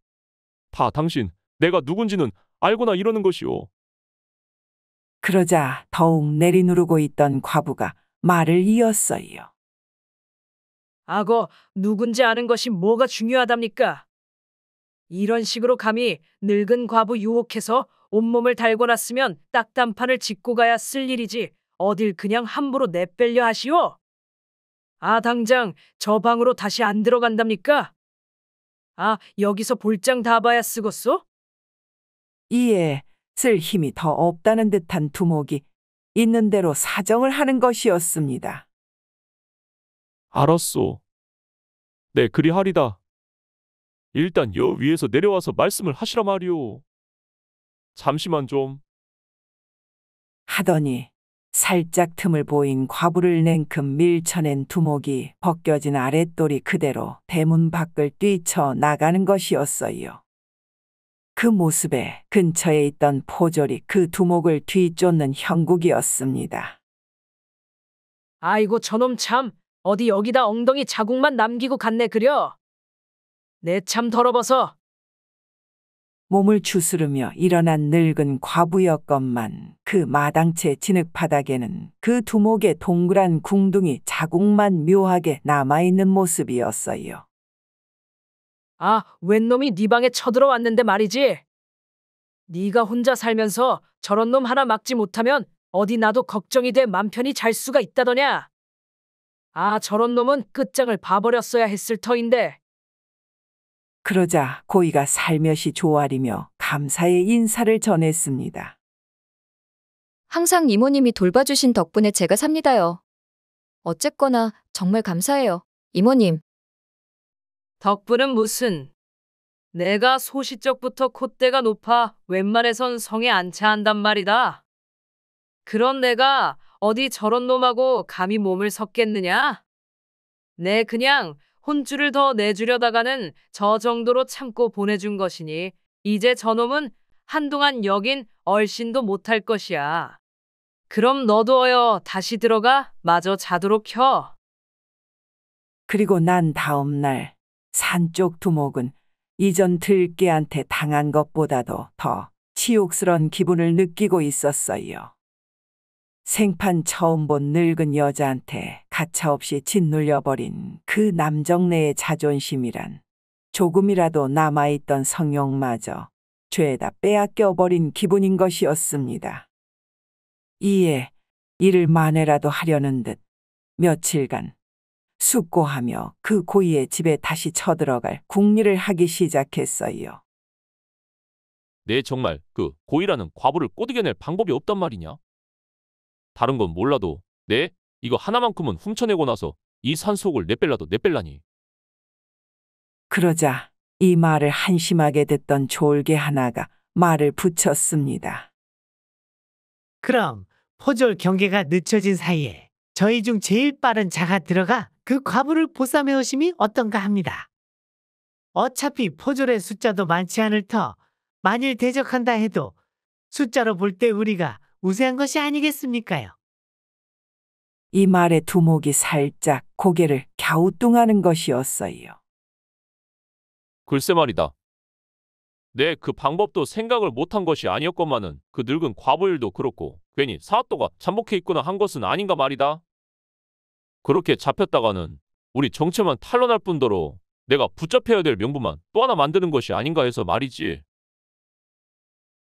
다 당신 내가 누군지는 알고나 이러는 것이오. 그러자 더욱 내리누르고 있던 과부가 말을 이었어요. 아고, 누군지 아는 것이 뭐가 중요하답니까? 이런 식으로 감히 늙은 과부 유혹해서 온몸을 달고 났으면 딱단판을 짚고 가야 쓸 일이지 어딜 그냥 함부로 내빼려 하시오? 당장 저 방으로 다시 안 들어간답니까? 여기서 볼장 다 봐야 쓰겄소? 이에 쓸 힘이 더 없다는 듯한 두목이 있는 대로 사정을 하는 것이었습니다. 알았소. 네 그리하리다. 일단 여 위에서 내려와서 말씀을 하시라 말이오. 잠시만 좀. 하더니 살짝 틈을 보인 과부를 냉큼 밀쳐낸 두목이 벗겨진 아랫돌이 그대로 대문 밖을 뛰쳐 나가는 것이었어요. 그 모습에 근처에 있던 포졸이 그 두목을 뒤쫓는 형국이었습니다. 아이고 저놈 참, 어디 여기다 엉덩이 자국만 남기고 갔네 그려. 내 참 더러워서. 몸을 주스르며 일어난 늙은 과부였건만 그 마당채 진흙바닥에는 그 두목의 동그란 궁둥이 자국만 묘하게 남아있는 모습이었어요. 웬 놈이 네 방에 쳐들어왔는데 말이지. 네가 혼자 살면서 저런 놈 하나 막지 못하면 어디 나도 걱정이 돼 맘 편히 잘 수가 있다더냐. 저런 놈은 끝장을 봐버렸어야 했을 터인데. 그러자 고이가 살며시 조아리며 감사의 인사를 전했습니다. 항상 이모님이 돌봐주신 덕분에 제가 삽니다요. 어쨌거나 정말 감사해요, 이모님. 덕분은 무슨. 내가 소시적부터 콧대가 높아 웬만해선 성에 안차한단 말이다. 그런 내가 어디 저런 놈하고 감히 몸을 섞겠느냐? 내 그냥 혼쭐을 더 내주려다가는 저 정도로 참고 보내준 것이니 이제 저놈은 한동안 여긴 얼씬도 못할 것이야. 그럼 너도 어여 다시 들어가 마저 자도록 혀. 그리고 난 다음 날 산쪽 두목은 이전 들깨한테 당한 것보다도 더 치욕스런 기분을 느끼고 있었어요. 생판 처음 본 늙은 여자한테 가차없이 짓눌려버린 그 남정네의 자존심이란 조금이라도 남아있던 성욕마저 죄다 빼앗겨버린 기분인 것이었습니다. 이에 이를 만회라도 하려는 듯 며칠간 숙고하며 그 고이의 집에 다시 쳐들어갈 궁리를 하기 시작했어요. 내 정말 그 고이라는 과부를 꼬드겨낼 방법이 없단 말이냐? 다른 건 몰라도 내 이거 하나만큼은 훔쳐내고 나서 이 산속을 내뺄라도 내뺄라니. 그러자 이 말을 한심하게 듣던 졸개 하나가 말을 붙였습니다. 그럼 포졸 경계가 늦춰진 사이에 저희 중 제일 빠른 자가 들어가 그 과부를 보쌈해 오심이 어떤가 합니다. 어차피 포졸의 숫자도 많지 않을 터 만일 대적한다 해도 숫자로 볼 때 우리가 우세한 것이 아니겠습니까요? 이 말에 두목이 살짝 고개를 갸우뚱하는 것이었어요. 글쎄 말이다. 내 그 방법도 생각을 못한 것이 아니었건만은 그 늙은 과부일도 그렇고 괜히 사또가 잠복해 있거나 한 것은 아닌가 말이다. 그렇게 잡혔다가는 우리 정체만 탄로날 뿐더러 내가 붙잡혀야 될 명분만 또 하나 만드는 것이 아닌가 해서 말이지.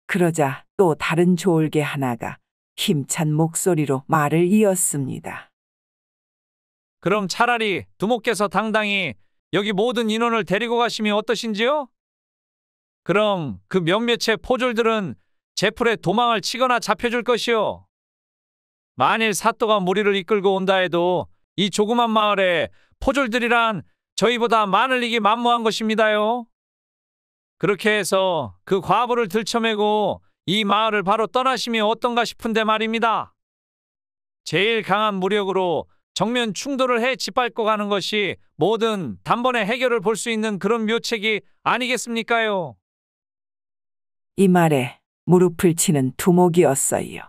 그러자 또 다른 졸개 하나가 힘찬 목소리로 말을 이었습니다. 그럼 차라리 두목께서 당당히 여기 모든 인원을 데리고 가심이 어떠신지요? 그럼 그 몇몇의 포졸들은 제풀에 도망을 치거나 잡혀줄 것이요. 만일 사또가 무리를 이끌고 온다 해도 이 조그만 마을에 포졸들이란 저희보다 많을 이기 만무한 것입니다요. 그렇게 해서 그 과부를 들쳐매고 이 마을을 바로 떠나심이 어떤가 싶은데 말입니다. 제일 강한 무력으로 정면 충돌을 해 짓밟고 가는 것이 뭐든 단번에 해결을 볼 수 있는 그런 묘책이 아니겠습니까요? 이 말에 무릎을 치는 두목이었어요.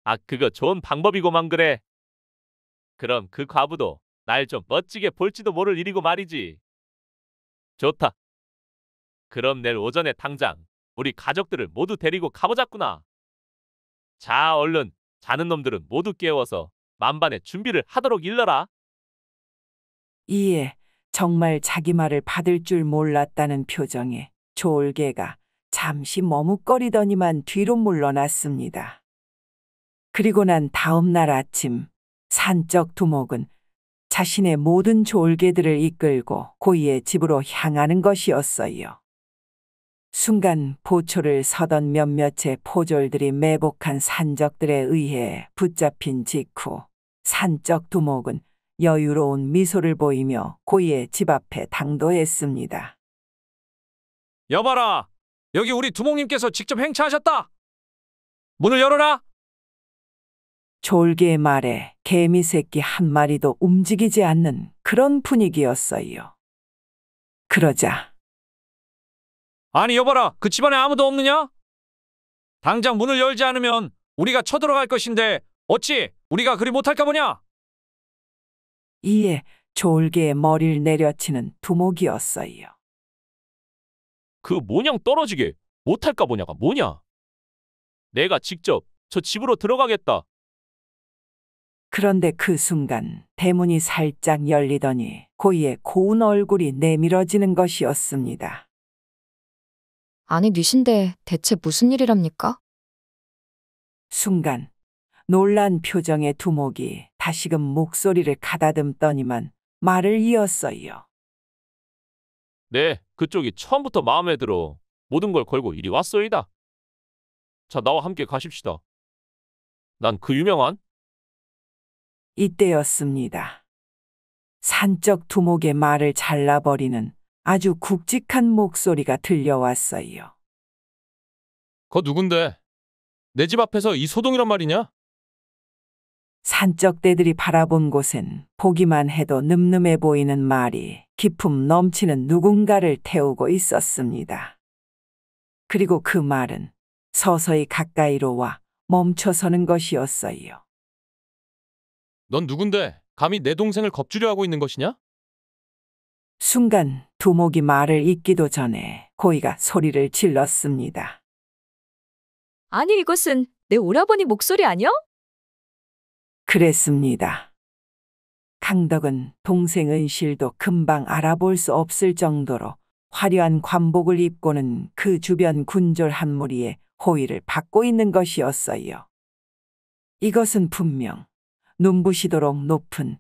아, 그거 좋은 방법이고만 그래. 그럼 그 과부도 날 좀 멋지게 볼지도 모를 일이고 말이지. 좋다. 그럼 내일 오전에 당장 우리 가족들을 모두 데리고 가보자꾸나. 자, 얼른 자는 놈들은 모두 깨워서 만반의 준비를 하도록 일러라. 이에 정말 자기 말을 받을 줄 몰랐다는 표정에 졸개가 잠시 머뭇거리더니만 뒤로 물러났습니다. 그리고 난 다음 날 아침 산적 두목은 자신의 모든 졸개들을 이끌고 고이의 집으로 향하는 것이었어요. 순간 보초를 서던 몇몇의 포졸들이 매복한 산적들에 의해 붙잡힌 직후 산적 두목은 여유로운 미소를 보이며 고이의 집 앞에 당도했습니다. 여봐라, 여기 우리 두목님께서 직접 행차하셨다. 문을 열어라. 졸개의 말에 개미 새끼 한 마리도 움직이지 않는 그런 분위기였어요. 그러자 아니 여봐라, 그 집안에 아무도 없느냐? 당장 문을 열지 않으면 우리가 쳐들어갈 것인데 어찌 우리가 그리 못할까 보냐? 이에 졸개의 머리를 내려치는 두목이었어요. 그 모냥 떨어지게 못할까 보냐가 뭐냐? 내가 직접 저 집으로 들어가겠다. 그런데 그 순간 대문이 살짝 열리더니 고이의 고운 얼굴이 내밀어지는 것이었습니다. 아니 뉘신데 대체 무슨 일이랍니까? 순간 놀란 표정의 두목이 다시금 목소리를 가다듬더니만 말을 이었어요. 네, 그쪽이 처음부터 마음에 들어 모든 걸 걸고 이리 왔소이다. 자, 나와 함께 가십시다. 난 그 유명한 이때였습니다. 산적 두목의 말을 잘라버리는 아주 굵직한 목소리가 들려왔어요. 거 누군데? 내 집 앞에서 이 소동이란 말이냐? 산적대들이 바라본 곳엔 보기만 해도 늠름해 보이는 말이 기품 넘치는 누군가를 태우고 있었습니다. 그리고 그 말은 서서히 가까이로 와 멈춰서는 것이었어요. 넌 누군데 감히 내 동생을 겁주려 하고 있는 것이냐? 순간 두목이 말을 잇기도 전에 고이가 소리를 질렀습니다. 아니 이것은 내 오라버니 목소리 아니여? 그랬습니다. 강덕은 동생 은실도 금방 알아볼 수 없을 정도로 화려한 관복을 입고는 그 주변 군졸 한 무리의 호의를 받고 있는 것이었어요. 이것은 분명 눈부시도록 높은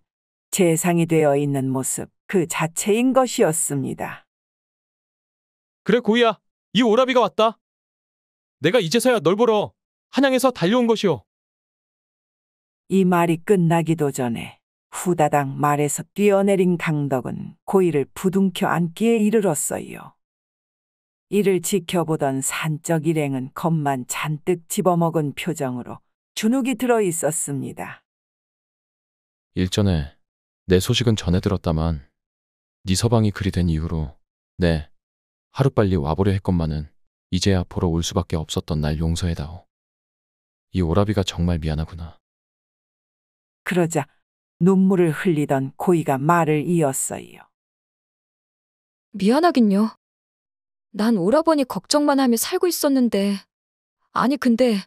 재상이 되어 있는 모습 그 자체인 것이었습니다. 그래 고이야, 이 오라비가 왔다. 내가 이제서야 널 보러 한양에서 달려온 것이오. 이 말이 끝나기도 전에 후다닥 말에서 뛰어내린 강덕은 고이를 부둥켜 안기에 이르렀어요. 이를 지켜보던 산적 일행은 겁만 잔뜩 집어먹은 표정으로 주눅이 들어 있었습니다. 일전에 내 소식은 전해 들었다만 네 서방이 그리 된 이후로 네 하루빨리 와보려 했건만은 이제야 보러 올 수밖에 없었던 날 용서해다오. 이 오라비가 정말 미안하구나. 그러자 눈물을 흘리던 고이가 말을 이었어요. 미안하긴요. 난 오라버니 걱정만 하며 살고 있었는데. 아니 근데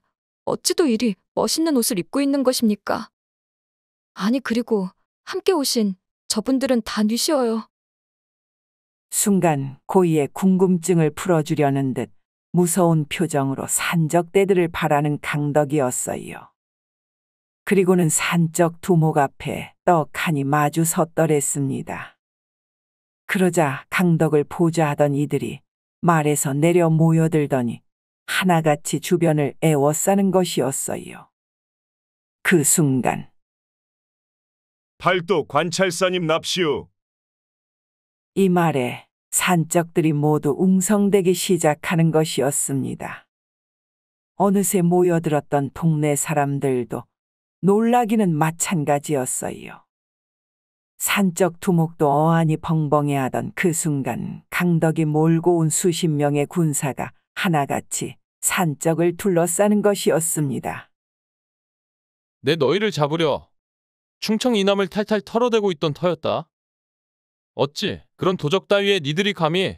어찌도 이리 멋있는 옷을 입고 있는 것입니까? 아니 그리고 함께 오신 저분들은 다 뉘시어요. 순간 고이의 궁금증을 풀어주려는 듯 무서운 표정으로 산적대들을 바라는 강덕이었어요. 그리고는 산적 두목 앞에 떡하니 마주 섰더랬습니다. 그러자 강덕을 보좌하던 이들이 말에서 내려 모여들더니 하나같이 주변을 애워싸는 것이었어요. 그 순간 팔도 관찰사님 납시오. 이 말에 산적들이 모두 웅성대기 시작하는 것이었습니다. 어느새 모여들었던 동네 사람들도 놀라기는 마찬가지였어요. 산적 두목도 어안이 벙벙해하던 그 순간 강덕이 몰고 온 수십 명의 군사가 하나같이 산적을 둘러싸는 것이었습니다. 내 너희를 잡으려 충청 이남을 탈탈 털어대고 있던 터였다. 어찌 그런 도적 따위에 니들이 감히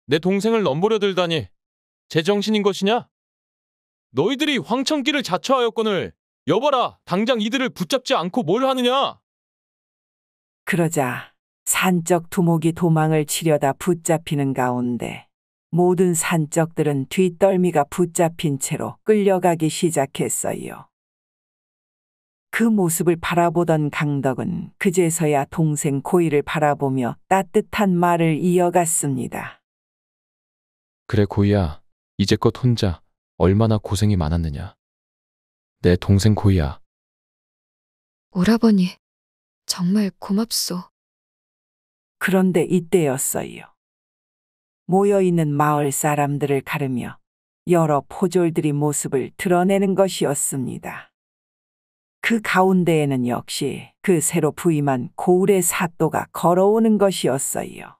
내 동생을 넘보려 들다니 제정신인 것이냐? 너희들이 황천길을 자처하였거늘 여봐라 당장 이들을 붙잡지 않고 뭘 하느냐? 그러자 산적 두목이 도망을 치려다 붙잡히는 가운데 모든 산적들은 뒷덜미가 붙잡힌 채로 끌려가기 시작했어요. 그 모습을 바라보던 강덕은 그제서야 동생 고이를 바라보며 따뜻한 말을 이어갔습니다. 그래 고이야, 이제껏 혼자 얼마나 고생이 많았느냐. 내 동생 고이야. 오라버니, 정말 고맙소. 그런데 이때였어요. 모여있는 마을 사람들을 가르며 여러 포졸들이 모습을 드러내는 것이었습니다. 그 가운데에는 역시 그 새로 부임한 고을의 사또가 걸어오는 것이었어요.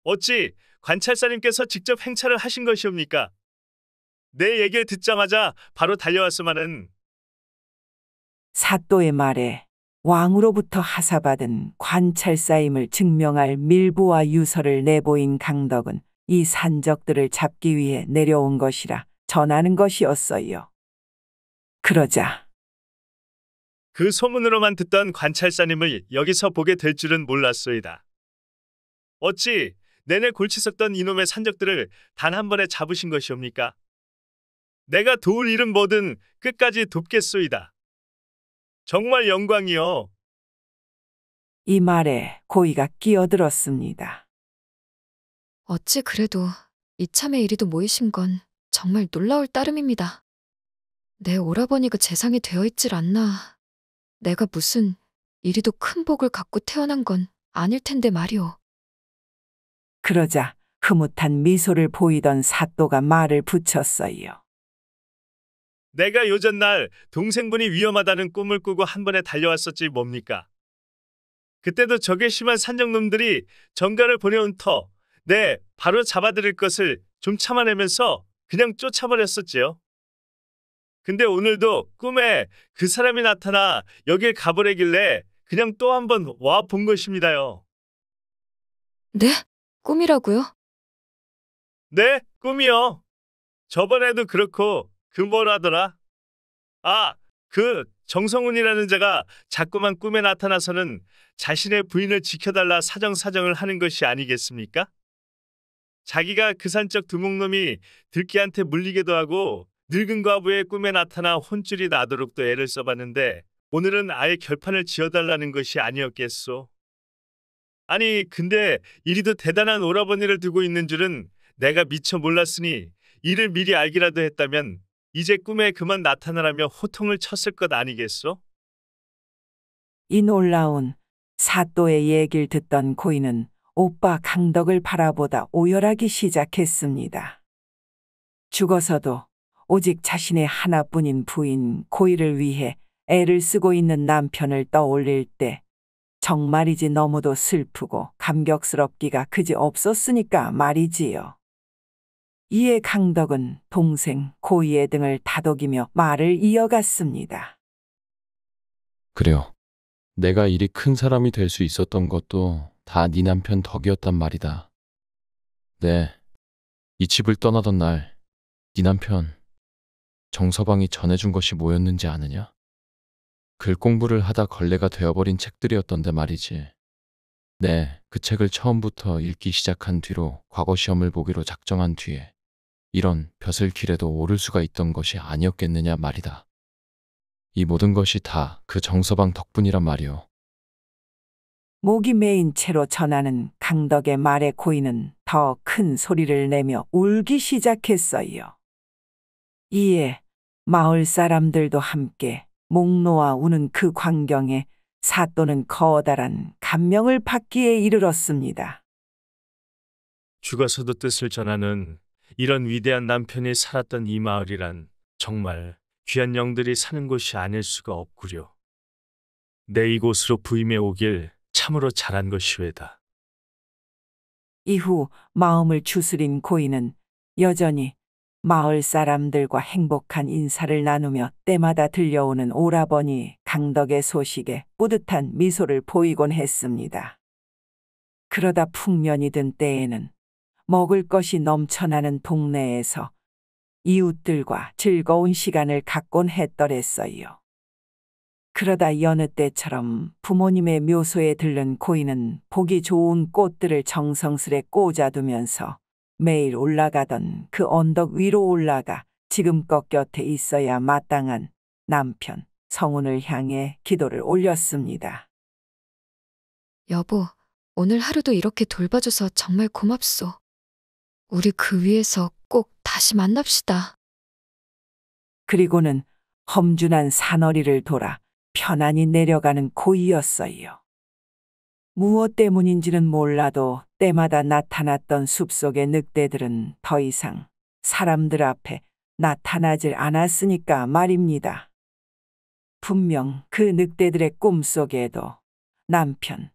어찌 관찰사님께서 직접 행차를 하신 것이옵니까? 내 얘기를 듣자마자 바로 달려왔으마는. 사또의 말에 왕으로부터 하사받은 관찰사임을 증명할 밀부와 유서를 내보인 강덕은 이 산적들을 잡기 위해 내려온 것이라 전하는 것이었어요. 그러자 그 소문으로만 듣던 관찰사님을 여기서 보게 될 줄은 몰랐소이다. 어찌 내내 골치 썩던 이놈의 산적들을 단 한 번에 잡으신 것이옵니까? 내가 도울 일은 뭐든 끝까지 돕겠소이다. 정말 영광이요. 이 말에 고이가 끼어들었습니다. 어찌 그래도 이참에 이리도 모이신 건 정말 놀라울 따름입니다. 내 오라버니가 재상이 되어 있질 않나. 내가 무슨 이리도 큰 복을 갖고 태어난 건 아닐 텐데 말이오. 그러자 흐뭇한 미소를 보이던 사또가 말을 붙였어요. 내가 요전날 동생분이 위험하다는 꿈을 꾸고 한 번에 달려왔었지 뭡니까? 그때도 적의 심한 산적놈들이 전가를 보내온 터, 바로 잡아들일 것을 좀 참아내면서 그냥 쫓아버렸었지요. 근데 오늘도 꿈에 그 사람이 나타나 여길 가보래길래 그냥 또 한 번 와 본 것입니다요. 네? 꿈이라고요? 네, 꿈이요. 저번에도 그렇고 그 뭐라더라? 그 정성훈이라는 자가 자꾸만 꿈에 나타나서는 자신의 부인을 지켜달라 사정사정을 하는 것이 아니겠습니까? 자기가 그 산적 두목놈이 들기한테 물리기도 하고 늙은 과부의 꿈에 나타나 혼쭐이 나도록도 애를 써봤는데 오늘은 아예 결판을 지어달라는 것이 아니었겠소. 아니 근데 이리도 대단한 오라버니를 두고 있는 줄은 내가 미처 몰랐으니 이를 미리 알기라도 했다면 이제 꿈에 그만 나타나라며 호통을 쳤을 것 아니겠소? 이 놀라운 사또의 얘기를 듣던 고인은 오빠 강덕을 바라보다 오열하기 시작했습니다. 죽어서도 오직 자신의 하나뿐인 부인 고이를 위해 애를 쓰고 있는 남편을 떠올릴 때 정말이지 너무도 슬프고 감격스럽기가 그지 없었으니까 말이지요. 이에 강덕은 동생 고이의 등을 다독이며 말을 이어갔습니다. 그래요. 내가 이리 큰 사람이 될 수 있었던 것도 다 네 남편 덕이었단 말이다. 네, 이 집을 떠나던 날 네 남편 정서방이 전해준 것이 뭐였는지 아느냐? 글 공부를 하다 걸레가 되어버린 책들이었던데 말이지. 네, 그 책을 처음부터 읽기 시작한 뒤로 과거 시험을 보기로 작정한 뒤에 이런 벼슬 길에도 오를 수가 있던 것이 아니었겠느냐 말이다. 이 모든 것이 다 그 정서방 덕분이란 말이오. 목이 메인 채로 전하는 강덕의 말에 고인은 더 큰 소리를 내며 울기 시작했어요. 이에 마을 사람들도 함께 목 놓아 우는 그 광경에 사또는 커다란 감명을 받기에 이르렀습니다. 죽어서도 뜻을 전하는 이런 위대한 남편이 살았던 이 마을이란 정말 귀한 영들이 사는 곳이 아닐 수가 없구려. 내 이곳으로 부임해 오길 참으로 잘한 것이외다. 이후 마음을 추스린 고인은 여전히 마을 사람들과 행복한 인사를 나누며 때마다 들려오는 오라버니 강덕의 소식에 뿌듯한 미소를 보이곤 했습니다. 그러다 풍년이 든 때에는 먹을 것이 넘쳐나는 동네에서 이웃들과 즐거운 시간을 갖곤 했더랬어요. 그러다 여느 때처럼 부모님의 묘소에 들른 고인은 보기 좋은 꽃들을 정성스레 꽂아두면서 매일 올라가던 그 언덕 위로 올라가 지금껏 곁에 있어야 마땅한 남편 성운을 향해 기도를 올렸습니다. 여보, 오늘 하루도 이렇게 돌봐줘서 정말 고맙소. 우리 그 위에서 꼭 다시 만납시다. 그리고는 험준한 산허리를 돌아 편안히 내려가는 고이였어요. 무엇 때문인지는 몰라도 때마다 나타났던 숲속의 늑대들은 더 이상 사람들 앞에 나타나질 않았으니까 말입니다. 분명 그 늑대들의 꿈속에도 남편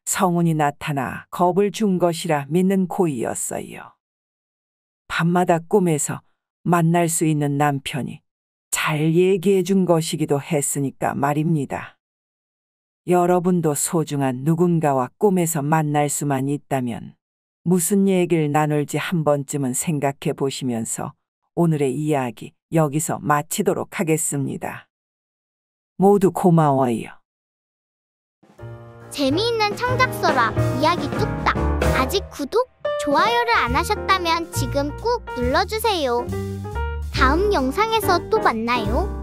성운이 나타나 겁을 준 것이라 믿는 고이였어요. 밤마다 꿈에서 만날 수 있는 남편이 잘 얘기해 준 것이기도 했으니까 말입니다. 여러분도 소중한 누군가와 꿈에서 만날 수만 있다면 무슨 얘기를 나눌지 한 번쯤은 생각해 보시면서 오늘의 이야기 여기서 마치도록 하겠습니다. 모두 고마워요. 재미있는 창작서라 이야기 뚝딱. 아직 구독, 좋아요를 안 하셨다면 지금 꾹 눌러주세요. 다음 영상에서 또 만나요.